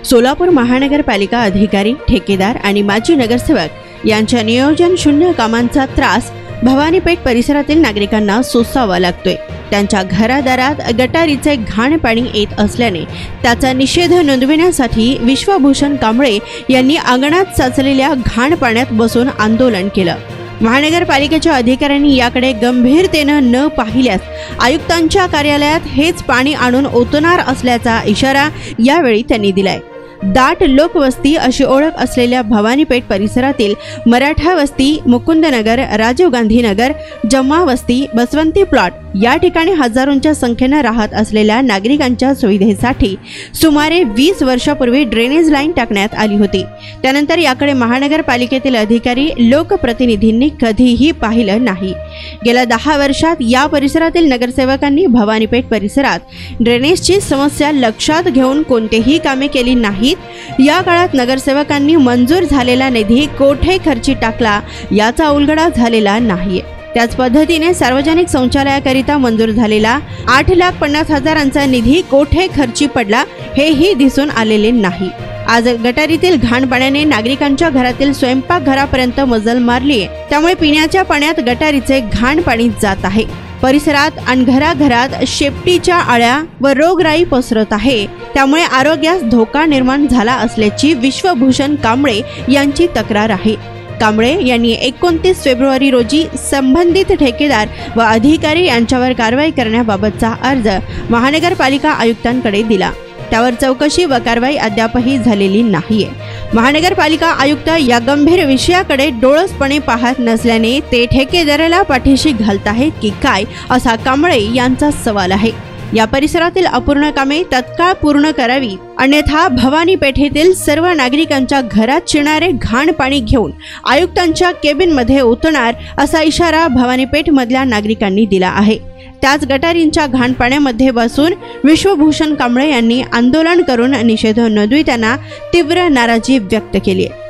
सोलापूर महानगरपालिका अधिकारी, ठेकेदार आणि माजी नगरसेवक यांच्या नियोजन शून्य कामांचा त्रास भवानीपेठ परिसरातील नागरिकांना सोसावा लागतोय। त्यांच्या घरादारात गटारीचे घाण पाणी येत असल्याने त्याचा निषेध नोंदविण्यासाठी विश्वभूषण कांबळे यांनी अंगणात साचलेल्या घाण पाण्यात बसून आंदोलन केलं। महानगरपालिकेच्या अधिकाऱ्यांनी याकडे गंभीरतेने न पाहिल्यास आयुक्तांच्या कार्यालयात हेच पाणी आणून ओतणार असल्याचा इशारा यावेळी त्यांनी दिलाय। दाट लोकवस्ती अशी ओळख असलेल्या भवानीपेठ परिसरातील मराठा वस्ती, मुकुंदनगर, राजीव गांधी नगर, जम्मा वस्ती, बसवंती प्लॉट या ठिकाणी हजारोंच्या संख्येने राहत असलेल्या नागरिकांच्या सुविधेसाठी सुमारे 20 वर्षापूर्वी ड्रेनेज लाईन टाकण्यात आली होती। त्यानंतर याकडे महानगरपालिकेतील अधिकारी, लोकप्रतिनिधींनी कधीही पाहिलं नाही। गेल्या 10 वर्षात या परिसरातील नगरसेवकांनी भवानीपेठ परिसरात ड्रेनेजची समस्या लक्षात घेऊन कोणतेही कामे केली नाहीत। या काळात नगरसेवकांनी मंजूर झालेला निधी कोठे खर्ची टाकला याचा उलगडा झालेला नाहीये। त्याच पद्धतीने सार्वजनिक शौचालयाकरिता मंजूर झालेला 8,50,000चा निधी कोठे खर्ची पडला हेही दिसून आलेले नाही। आज गटारीतील घाण पाण्याने नागरिकांच्या घरातील स्वयंपाकघरापर्यंत मजल मारली, त्यामुळे पिण्याच्या पाण्यात गटारीचे घाण पाणी जात आहे। परिसरात आणि घराघरात शेपटीच्या आळ्या व रोगराई पसरत आहे, त्यामुळे आरोग्यास धोका निर्माण झाला असल्याची विश्वभूषण कांबळे यांची तक्रार आहे। कांबळे यांनी 29 फेब्रुवारी रोजी संबंधित ठेकेदार व अधिकारी यांच्यावर कारवाई करण्याबाबतचा अर्ज महानगरपालिका आयुक्तांकडे दिला। त्यावर चौकशी व कारवाई अद्यापही झालेली नाहीये। महानगरपालिका आयुक्त या गंभीर विषयाकडे डोळसपणे पाहत नसल्याने ते ठेकेदाराला पाठीशी घालत आहेत की काय, असा कांबळे यांचा सवाल आहे। या परिसरातील अपूर्ण कामे तत्काळ पूर्ण करावी, अन्यथा भवानी पेठेतील सर्व नागरिकांच्या घरात शिरणारे घाण पाणी घेऊन आयुक्तांच्या केबिनमध्ये उतरणार असा इशारा भवानीपेठ मधल्या नागरिकांनी दिला आहे। त्याच गटारींच्या घाण पाण्यामध्ये बसून विश्वभूषण कांबळे यांनी आंदोलन करून निषेध नोंदविताना तीव्र नाराजी व्यक्त केली आहे।